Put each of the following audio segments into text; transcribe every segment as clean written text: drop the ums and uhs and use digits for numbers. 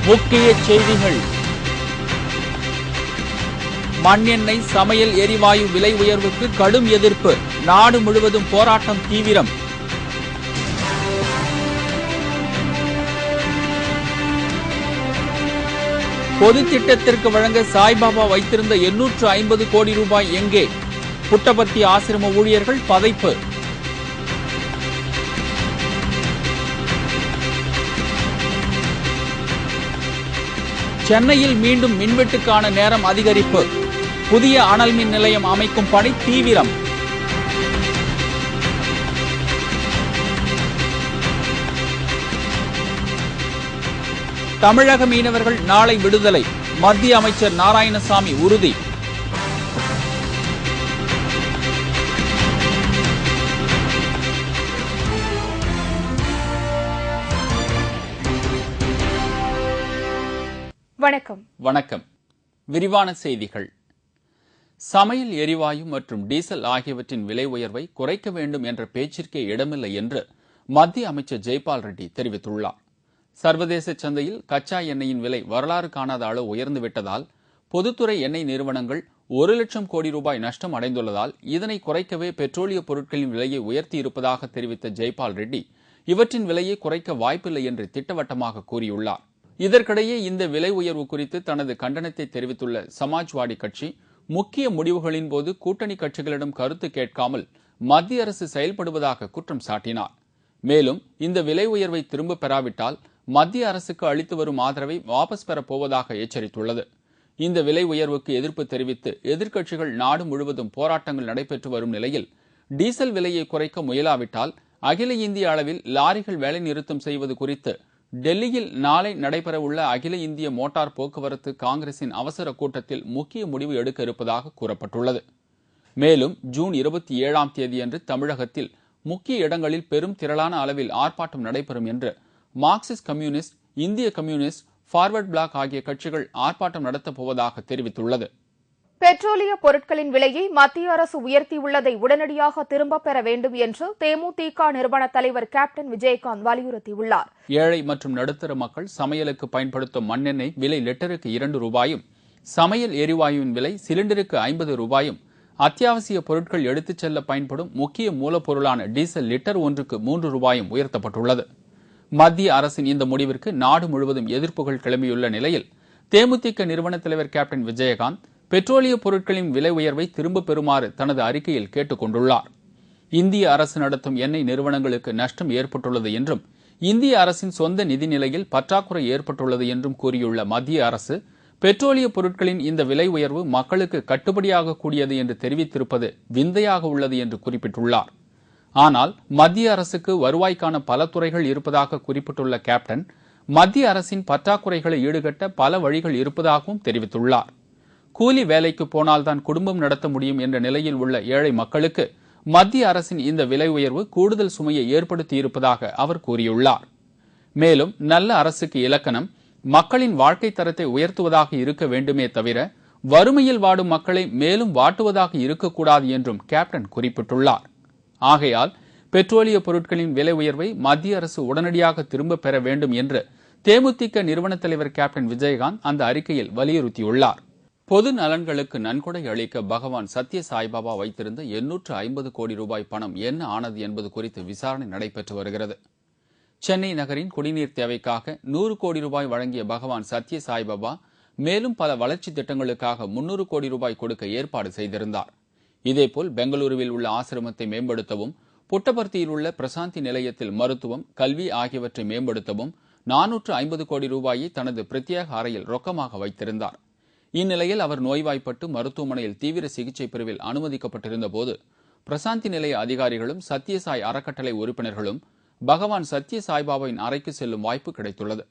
முக்கிய செய்திகள். மண் எண்ணெய், சமையல் எரிவாயு விலை உயர்வுக்கு கடும் எதிர்ப்பு. நாடு முழுவதும் போராட்டம் தீவிரம். பொது திட்டத்திற்கு வழங்க சாய்பாபா வைத்திருந்த 850 கோடி ரூபாய் எங்கே? புட்டபர்த்தி ஆசிரம ஊழியர்கள் பதைப்பு. சென்னையில் மீண்டும் மின்வெட்டுக்கான நேரம் அதிகரிப்பு. புதிய அனல் மின் நிலையம் அமைக்கும் பணி தீவிரம். தமிழக மீனவர்கள் நாளை விடுதலை. மத்திய அமைச்சர் நாராயணசாமி உறுதி. வணக்கம். விரிவான செய்திகள். சமையல் எரிவாயு மற்றும் டீசல் ஆகியவற்றின் விலை உயர்வை குறைக்க வேண்டும் என்ற பேச்சிற்கே இடமில்லை என்று மத்திய அமைச்சர் ஜெய்பால் ரெட்டி தெரிவித்துள்ளார். சர்வதேச சந்தையில் கச்சா எண்ணெயின் விலை வரலாறு காணாத அளவு உயர்ந்துவிட்டதால் பொதுத்துறை எண்ணெய் நிறுவனங்கள் 1 லட்சம் கோடி ரூபாய் நஷ்டம் அடைந்துள்ளதால் இதனை குறைக்கவே பெட்ரோலிய பொருட்களின் விலையை உயர்த்தியிருப்பதாக தெரிவித்த ஜெய்பால் ரெட்டி இவற்றின் விலையை குறைக்க வாய்ப்பில்லை என்று திட்டவட்டமாக கூறியுள்ளார். இதற்கிடையே இந்த விலை உயர்வு குறித்து தனது கண்டனத்தை தெரிவித்துள்ள சமாஜ்வாடி கட்சி, முக்கிய முடிவுகளின் போது கூட்டணி கட்சிகளிடம் கருத்து கேட்காமல் மத்திய அரசு செயல்படுவதாக குற்றம் சாட்டினார். மேலும் இந்த விலை உயர்வை திரும்ப பெறாவிட்டால் மத்திய அரசுக்கு அளித்து வரும் ஆதரவை வாபஸ் பெறப்போவதாக எச்சரித்துள்ளது. இந்த விலை உயர்வுக்கு எதிர்ப்பு தெரிவித்து எதிர்க்கட்சிகள் நாடு முழுவதும் போராட்டங்கள் நடைபெற்று வரும் நிலையில் டீசல் விலையை குறைக்க முயலாவிட்டால் அகில இந்திய அளவில் லாரிகள் வேலைநிறுத்தம் செய்வது குறித்து டெல்லியில் நாளை நடைபெறவுள்ள அகில இந்திய மோட்டார் போக்குவரத்து காங்கிரசின் அவசர கூட்டத்தில் முக்கிய முடிவு எடுக்க இருப்பதாக கூறப்பட்டுள்ளது. மேலும் ஜூன் 27ஆம் தேதியன்று தமிழகத்தில் முக்கிய இடங்களில் பெரும் திரளான அளவில் ஆர்ப்பாட்டம் நடைபெறும் என்று மார்க்சிஸ்ட் கம்யூனிஸ்ட், இந்திய கம்யூனிஸ்ட், ஃபார்வர்ட் பிளாக் ஆகிய கட்சிகள் ஆர்ப்பாட்டம் நடத்தப் போவதாக தெரிவித்துள்ளது. பெட்ரோலிய பொருட்களின் விலையை மத்திய அரசு உயர்த்தியுள்ளதை உடனடியாக திரும்பப் பெற வேண்டும் என்று தேமுதிக நிறுவன தலைவர் கேப்டன் விஜயகாந்த் வலியுறுத்தியுள்ளார். ஏழை மற்றும் நடுத்தர மக்கள் சமையலுக்கு பயன்படுத்தும் மண்ணெண்ணெய் விலை லிட்டருக்கு 2 ரூபாயும், சமையல் எரிவாயுவின் விலை சிலிண்டருக்கு 50 ரூபாயும், அத்தியாவசிய பொருட்கள் எடுத்துச் செல்ல பயன்படும் முக்கிய மூலப்பொருளான டீசல் லிட்டர் ஒன்றுக்கு 3 ரூபாயும் உயர்த்தப்பட்டுள்ளது. மத்திய அரசின் இந்த முடிவிற்கு நாடு முழுவதும் எதிர்ப்புகள் கிளம்பியுள்ள நிலையில் தேமுதிக நிறுவன தலைவர் கேப்டன் விஜயகாந்த் பெட்ரோலிய பொருட்களின் விலை உயர்வை திரும்பப் பெறுமாறு தனது அறிக்கையில் கேட்டுக் கொண்டுள்ளார். இந்திய அரசு நடத்தும் எண்ணெய் நிறுவனங்களுக்கு நஷ்டம் ஏற்பட்டுள்ளது என்றும் இந்திய அரசின் சொந்த நிதி நிலையில் பற்றாக்குறை ஏற்பட்டுள்ளது என்றும் கூறியுள்ள மத்திய அரசு பெட்ரோலிய பொருட்களின் இந்த விலை உயர்வு மக்களுக்கு கட்டுப்படியாக கூடியது என்று தெரிவித்திருப்பது விந்தையாக உள்ளது என்று குறிப்பிட்டுள்ளார். ஆனால் மத்திய அரசுக்கு வருவாய்க்கான பல துறைகள் இருப்பதாக குறிப்பிட்டுள்ள கேப்டன், மத்திய அரசின் பற்றாக்குறைகளை ஈடுகட்ட பல வழிகள் இருப்பதாகவும் தெரிவித்துள்ளார். கூலி வேலைக்கு போனால்தான் குடும்பம் நடத்த முடியும் என்ற நிலையில் உள்ள ஏழை மக்களுக்கு மத்திய அரசின் இந்த விலை உயர்வு கூடுதல் சுமையை ஏற்படுத்தியிருப்பதாக அவர் கூறியுள்ளார். மேலும் நல்ல அரசுக்கு இலக்கணம் மக்களின் வாழ்க்கை தரத்தை உயர்த்துவதாக இருக்க வேண்டுமே தவிர வறுமையில் வாடும் மக்களை மேலும் வாட்டுவதாக இருக்கக்கூடாது என்றும் கேப்டன் குறிப்பிட்டுள்ளார். ஆகையால் பெட்ரோலிய பொருட்களின் விலை உயர்வை மத்திய அரசு உடனடியாக திரும்பப் பெற வேண்டும் என்று தேமுதிக நிறுவன தலைவர் கேப்டன் விஜயகாந்த் அந்த அறிக்கையில் வலியுறுத்தியுள்ளார். பொது நலன்களுக்கு நன்கொடை அளிக்க பகவான் சத்ய சாய்பாபா வைத்திருந்த 850 கோடி ரூபாய் பணம் என்ன ஆனது என்பது குறித்து விசாரணை நடைபெற்று வருகிறது. சென்னை நகரின் குடிநீர் தேவைக்காக 100 கோடி ரூபாய் வழங்கிய பகவான் சத்ய சாய்பாபா மேலும் பல வளர்ச்சி திட்டங்களுக்காக 300 கோடி ரூபாய் கொடுக்க ஏற்பாடு செய்திருந்தார். இதேபோல் பெங்களூருவில் உள்ள ஆசிரமத்தை மேம்படுத்தவும், புட்டபர்த்தியில் உள்ள பிரசாந்தி நிலையத்தில் மருத்துவம், கல்வி ஆகியவற்றை மேம்படுத்தவும் 450 கோடி ரூபாயை தனது பிரத்யேக அறையில் ரொக்கமாக வைத்திருந்தார். இந்நிலையில் அவர் நோய்வாய்ப்பட்டு மருத்துவமனையில் தீவிர சிகிச்சை பிரிவில் அனுமதிக்கப்பட்டிருந்த போது பிரசாந்தி நிலைய அதிகாரிகளும் சத்யசாய் அறக்கட்டளை உறுப்பினர்களும் பகவான் சத்ய சாய்பாபாவின் அறைக்கு செல்லும் வாய்ப்பு கிடைத்துள்ளது.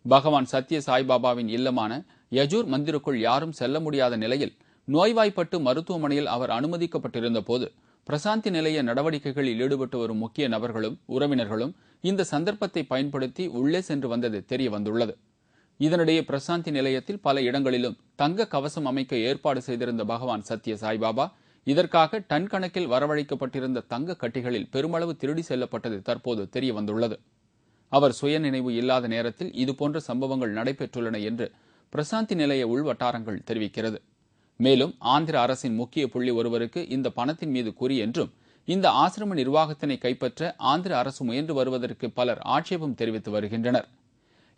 பகவான் சத்ய சாய்பாபாவின் இல்லமான யஜூர் மந்திருக்குள் யாரும் செல்ல முடியாத நிலையில் நோய்வாய்ப்பட்டு மருத்துவமனையில் அவர் அனுமதிக்கப்பட்டிருந்த போது பிரசாந்தி நிலைய நடவடிக்கைகளில் ஈடுபட்டு வரும் முக்கிய நபர்களும் உறவினர்களும் இந்த சந்தர்ப்பத்தை பயன்படுத்தி உள்ளே சென்று வந்தது தெரிய வந்துள்ளது. இதனிடையே பிரசாந்தி நிலையத்தில் பல இடங்களிலும் தங்க கவசம் அமைக்க ஏற்பாடு செய்திருந்த பகவான் சத்ய சாய்பாபா இதற்காக டன் கணக்கில் வரவழைக்கப்பட்டிருந்த தங்க கட்டிகளில் பெருமளவு திருடி செல்லப்பட்டது தற்போது தெரிய வந்துள்ளது. அவர் சுயநினைவு இல்லாத நேரத்தில் இதுபோன்ற சம்பவங்கள் நடைபெற்றுள்ளன என்று பிரசாந்தி நிலைய உள்வட்டாரங்கள் தெரிவிக்கிறது. மேலும் ஆந்திர அரசின் முக்கிய புள்ளி ஒருவருக்கு இந்த பணத்தின் மீது குறி என்றும், இந்த ஆசிரம நிர்வாகத்தினை கைப்பற்ற ஆந்திர அரசு முயன்று வருவதற்கு பலர் ஆட்சேபம் தெரிவித்து வருகின்றனர்.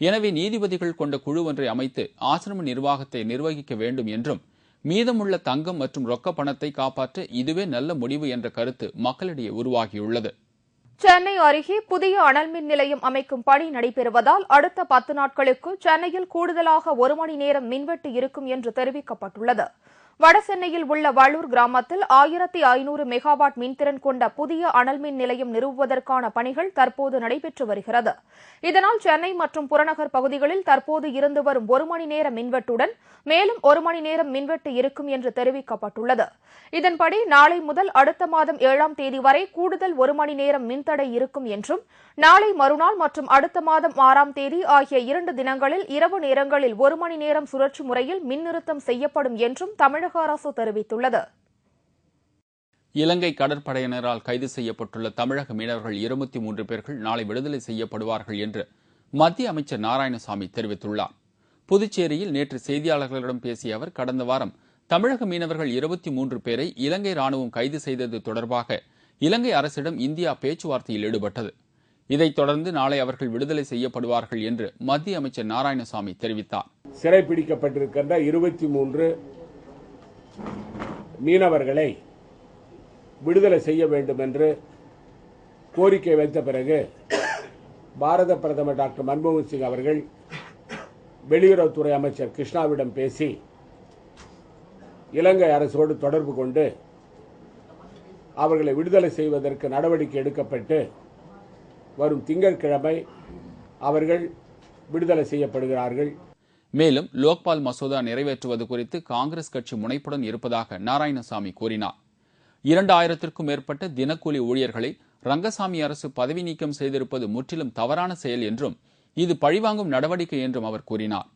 எனவே நீதிபதிகள் கொண்ட குழு ஒன்றை அமைத்து ஆசிரம நிர்வாகத்தை நிர்வகிக்க வேண்டும் என்றும், மீதமுள்ள தங்கம் மற்றும் ரொக்க பணத்தை காப்பாற்ற இதுவே நல்ல முடிவு என்ற கருத்து மக்களிடையே உருவாகியுள்ளது. சென்னை அருகே புதிய அனல்மின் நிலையம் அமைக்கும் பணி நடைபெறுவதால் அடுத்த 10 நாட்களுக்கு சென்னையில் கூடுதலாக 1 மணி நேரம் மின்வெட்டு இருக்கும் என்று தெரிவிக்கப்பட்டுள்ளது. வடசென்னையில் உள்ள வள்ளூர் கிராமத்தில் 1500 மெகாவாட் மின்திறன் கொண்ட புதிய அனல்மின் நிலையம் நிறுவுவதற்கான பணிகள் தற்போது நடைபெற்று வருகிறது. இதனால் சென்னை மற்றும் புறநகர் பகுதிகளில் தற்போது இருந்து வரும் 1 மணி நேர மின்வெட்டுடன் மேலும் 1 மணி நேரம் மின்வெட்டு இருக்கும் என்று தெரிவிக்கப்பட்டுள்ளது. இதன்படி நாளை முதல் அடுத்த மாதம் 7ஆம் தேதி வரை கூடுதல் 1 மணி நேரம் மின்தடை இருக்கும் என்றும், நாளை மறுநாள் மற்றும் அடுத்த மாதம் 6ஆம் தேதி ஆகிய 2 தினங்களில் இரவு நேரங்களில் 1 மணி நேரம் சுழற்சி முறையில் மின் நிறுத்தம் செய்யப்படும் என்றும் தமிழக அரசு தெரிவித்துள்ளது. இலங்கை கடற்படையினரால் கைது செய்யப்பட்டுள்ள தமிழக மீனவர்கள் 23 பேர்கள் நாளை விடுதலை செய்யப்படுவார்கள் என்று மத்திய அமைச்சர் நாராயணசாமி தெரிவித்துள்ளார். புதுச்சேரியில் நேற்று செய்தியாளர்களிடம் பேசிய அவர், கடந்த வாரம் தமிழக மீனவர்கள் 23 பேரை இலங்கை ராணுவம் கைது செய்தது தொடர்பாக இலங்கை அரசிடம் இந்தியா பேச்சுவார்த்தையில் ஈடுபட்டது. இதைத் தொடர்ந்து நாளை அவர்கள் விடுதலை செய்யப்படுவார்கள் என்று மத்திய அமைச்சர் நாராயணசாமி தெரிவித்தார். சிறைப்பிடிக்கப்பட்டிருக்கின்ற 23 மீனவர்களை விடுதலை செய்ய வேண்டும் என்று கோரிக்கை வைத்த பிறகு பாரத பிரதமர் டாக்டர் மன்மோகன் சிங் அவர்கள் வெளியுறவுத்துறை அமைச்சர் கிருஷ்ணாவிடம் பேசி இலங்கை அரசோடு தொடர்பு கொண்டு அவர்களை விடுதலை செய்வதற்கு நடவடிக்கை எடுக்கப்பட்டு வரும் திங்கட்கிழமை அவர்கள் விடுதலை செய்யப்படுகிறார்கள். மேலும் லோக்பால் மசோதா நிறைவேற்றுவது குறித்து காங்கிரஸ் கட்சி முனைப்புடன் இருப்பதாக நாராயணசாமி கூறினார். 2000க்கும் மேற்பட்ட தினக்கூலி ஊழியர்களை ரங்கசாமி அரசு பதவி நீக்கம் செய்திருப்பது முற்றிலும் தவறான செயல் என்றும், இது பழிவாங்கும் நடவடிக்கை என்றும் அவர் கூறினார்.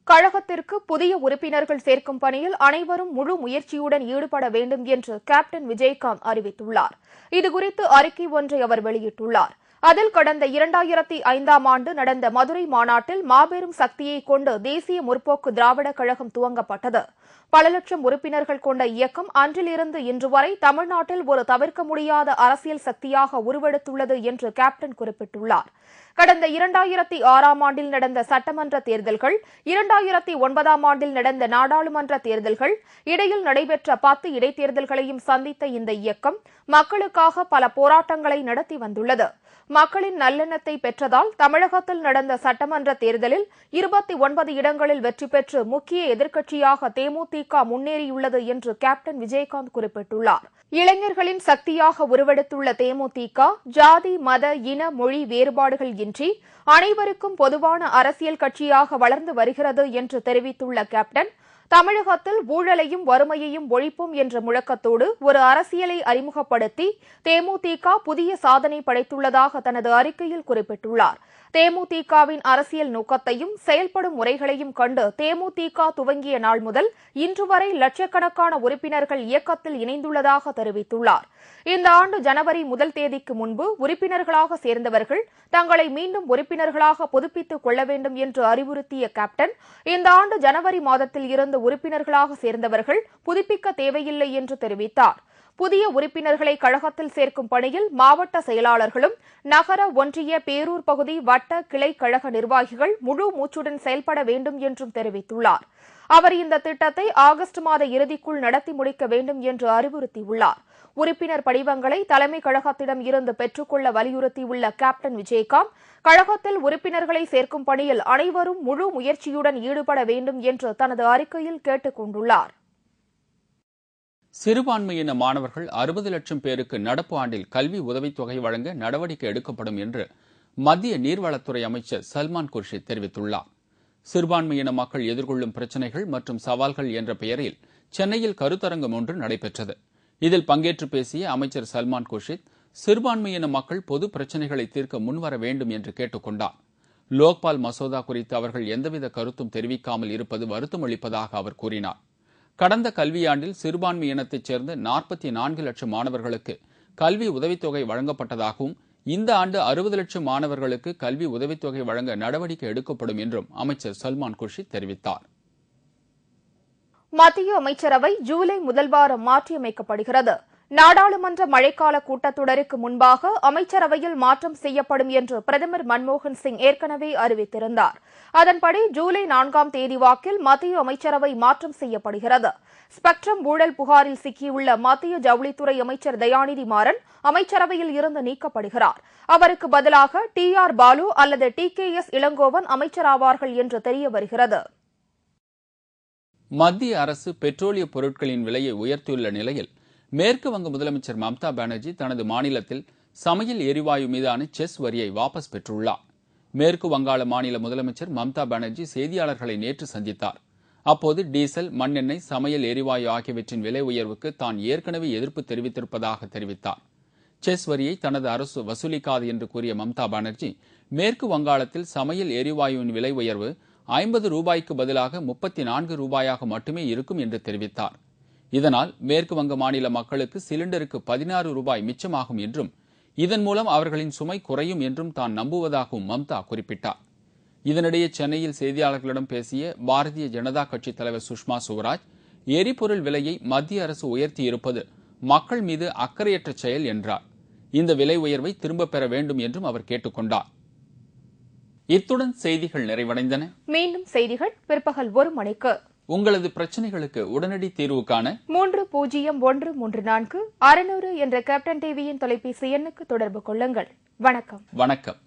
கழகத்திற்கு புதிய உறுப்பினர்கள் சேர்க்கும் பணியில் அனைவரும் முழு முயற்சியுடன் ஈடுபட வேண்டும் என்று கேப்டன் விஜயகாந்த் அறிவித்துள்ளார். இதுகுறித்து அறிக்கை ஒன்றை அவர் வெளியிட்டுள்ளார். அதில் கடந்த 2005ஆம் ஆண்டு நடந்த மதுரை மாநாட்டில் மாபெரும் சக்தியை கொண்டு தேசிய முற்போக்கு திராவிட கழகம் துவங்கப்பட்டது. பல லட்சம் உறுப்பினர்கள் கொண்ட இயக்கம் அன்றிலிருந்து இன்று வரை தமிழ்நாட்டில் ஒரு தவிர்க்க முடியாத அரசியல் சக்தியாக உருவெடுத்துள்ளது என்று கேப்டன் குறிப்பிட்டுள்ளார். கடந்த 2006ஆம் ஆண்டில் நடந்த சட்டமன்ற தேர்தல்கள், 2009ஆம் ஆண்டில் நடந்த நாடாளுமன்ற தேர்தல்கள், இடையில் நடைபெற்ற 10 இடைத்தேர்தல்களையும் சந்தித்த இந்த இயக்கம் மக்களுக்காக பல போராட்டங்களை நடத்தி வந்துள்ளது. மக்களின் நல்லெண்ணத்தை பெற்றதால் தமிழகத்தில் நடந்த சட்டமன்ற தேர்தலில் 29 இடங்களில் வெற்றி பெற்று முக்கிய எதிர்க்கட்சியாக தேமுதிக முன்னேறியுள்ளது என்று கேப்டன் விஜயகாந்த் குறிப்பிட்டுள்ளார். இளைஞர்களின் சக்தியாக உருவெடுத்துள்ள தேமுதிக ஜாதி, மத, இன, மொழி வேறுபாடுகள் இன்றி அனைவருக்கும் பொதுவான அரசியல் கட்சியாக வளர்ந்து வருகிறது என்று தெரிவித்துள்ள கேப்டன், தமிழகத்தில் ஊழலையும் வறுமையையும் ஒழிப்போம் என்ற முழக்கத்தோடு ஒரு அரசியலை அறிமுகப்படுத்தி தேமுதிக புதிய சாதனை படைத்துள்ளதாக தனது அறிக்கையில் குறிப்பிட்டுள்ளார். தேமுதிகவின் அரசியல் நோக்கத்தையும் செயல்படும் முறைகளையும் கண்டு தேமுதிக துவங்கிய நாள் முதல் இன்று வரை லட்சக்கணக்கான உறுப்பினர்கள் இயக்கத்தில் இணைந்துள்ளதாக தெரிவித்துள்ளார். இந்த ஆண்டு ஜனவரி 1 தேதிக்கு முன்பு உறுப்பினர்களாக சேர்ந்தவர்கள் தங்களை மீண்டும் உறுப்பினர்களாக புதுப்பித்துக் கொள்ள வேண்டும் என்று அறிவுறுத்திய கேப்டன், இந்த ஆண்டு ஜனவரி மாதத்தில் இருந்து உறுப்பினர்களாக சேர்ந்தவர்கள் புதுப்பிக்க தேவையில்லை என்று தெரிவித்தார். புதிய உறுப்பினர்களை கழகத்தில் சேர்க்கும் பணியில் மாவட்ட செயலாளர்களும் நகர, ஒன்றிய, பேரூர் பகுதி, வட்ட, கிளை கழக நிர்வாகிகள் முழு மூச்சுடன் செயல்பட வேண்டும் என்றும் தெரிவித்துள்ளார். அவர் இந்த திட்டத்தை ஆகஸ்ட் மாத இறுதிக்குள் நடத்தி முடிக்க வேண்டும் என்று அறிவுறுத்தியுள்ளார். உறுப்பினர் படிவங்களை தலைமை கழகத்திடம் இருந்து பெற்றுக்கொள்ள வலியுறுத்தியுள்ள கேப்டன் விஜயகாந்த், கழகத்தில் உறுப்பினர்களை சேர்க்கும் பணியில் அனைவரும் முழு முயற்சியுடன் ஈடுபட வேண்டும் என்று தனது அறிக்கையில் கேட்டுக் கொண்டுள்ளார். சிறுபான்மையின மாணவர்கள் 60 லட்சம் பேருக்கு நடப்பு ஆண்டில் கல்வி உதவித்தொகை வழங்க நடவடிக்கை எடுக்கப்படும் என்று மத்திய நீர்வளத்துறை அமைச்சர் சல்மான் குர்ஷித் தெரிவித்துள்ளார். சிறுபான்மையின மக்கள் எதிர்கொள்ளும் பிரச்சினைகள் மற்றும் சவால்கள் என்ற பெயரில் சென்னையில் கருத்தரங்கம் ஒன்று நடைபெற்றது. இதில் பங்கேற்று பேசிய அமைச்சர் சல்மான் குர்ஷித், சிறுபான்மையின மக்கள் பொது பிரச்சினைகளை தீர்க்க முன்வர வேண்டும் என்று கேட்டுக் கொண்டார். லோக்பால் மசோதா குறித்து அவர்கள் எந்தவித கருத்தும் தெரிவிக்காமல் இருப்பது வருத்தம் அளிப்பதாக அவர் கூறினார். கடந்த கல்வியாண்டில் சிறுபான்மை இனத்தைச் சேர்ந்த 44 லட்சம் மாணவர்களுக்கு கல்வி உதவித்தொகை வழங்கப்பட்டதாகவும், இந்த ஆண்டு 60 லட்சம் மாணவர்களுக்கு கல்வி உதவித்தொகை வழங்க நடவடிக்கை எடுக்கப்படும் என்றும் அமைச்சர் சல்மான் குர்ஷித் தெரிவித்தார். மத்திய அமைச்சரவை ஜூலை முதல் வாரம் மாற்றியமைக்கப்படுகிறது. நாடாளுமன்ற மழைக்கால கூட்டத்தொடருக்கு முன்பாக அமைச்சரவையில் மாற்றம் செய்யப்படும் என்று பிரதமர் மன்மோகன் சிங் ஏற்கனவே அறிவித்திருந்தார். அதன்படி ஜூலை 4ஆம் தேதி வாக்கில் மத்திய அமைச்சரவை மாற்றம் செய்யப்படுகிறது. ஸ்பெக்ட்ரம் ஊழல் புகாரில் சிக்கியுள்ள மத்திய ஜவுளித்துறை அமைச்சர் தயாநிதி மாறன் அமைச்சரவையில் இருந்து நீக்கப்படுகிறார். அவருக்கு பதிலாக TR பாலு அல்லது TKS இளங்கோவன் அமைச்சராவார்கள் என்று தெரிய வருகிறது. மத்திய அரசு பெட்ரோலிய பொருட்களின் விலையை உயர்த்தியுள்ள நிலையில் மேற்கு வங்க முதலமைச்சர் மம்தா பானர்ஜி தனது மாநிலத்தில் சமையல் எரிவாயு மீதான செஸ் வரியை வாபஸ் பெற்றுள்ளார். மேற்கு வங்காள மாநில முதலமைச்சர் மம்தா பானர்ஜி செய்தியாளர்களை நேற்று சந்தித்தார். அப்போது டீசல், மண்ணெண்ணெய், சமையல் எரிவாயு ஆகியவற்றின் விலை உயர்வுக்கு தான் ஏற்கனவே எதிர்ப்பு தெரிவித்திருப்பதாக தெரிவித்தார். செஸ் வரியை தனது அரசு வசூலிக்காது என்று கூறிய மம்தா பானர்ஜி, மேற்கு வங்காளத்தில் சமையல் எரிவாயுவின் விலை உயர்வு 50 ரூபாய்க்கு பதிலாக 34 ரூபாயாக மட்டுமே இருக்கும் என்று தெரிவித்தார். இதனால் மேற்கு வங்க மாநில மக்களுக்கு சிலிண்டருக்கு 16 ரூபாய் மிச்சமாகும் என்றும், இதன் மூலம் அவர்களின் சுமை குறையும் என்றும் தான் நம்புவதாகவும் மம்தா குறிப்பிட்டார். இதனிடையே சென்னையில் செய்தியாளர்களிடம் பேசிய பாரதிய ஜனதா கட்சித் தலைவர் சுஷ்மா சுவராஜ், எரிபொருள் விலையை மத்திய அரசு உயர்த்தியிருப்பது மக்கள் மீது அக்கறையற்ற செயல் என்றார். இந்த விலை உயர்வை திரும்பப் பெற வேண்டும் என்றும் அவர் கேட்டுக் கொண்டார். இத்துடன் செய்திகள் நிறைவடைந்தன. மீண்டும் செய்திகள் பிற்பகல் 1 மணிக்கு. உங்களது பிரச்சனைகளுக்கு உடனடி தீர்வு காண 300134 600 என்ற கேப்டன் டிவியின் தொலைபேசி எண்ணுக்கு தொடர்பு கொள்ளுங்கள். வணக்கம். வணக்கம்.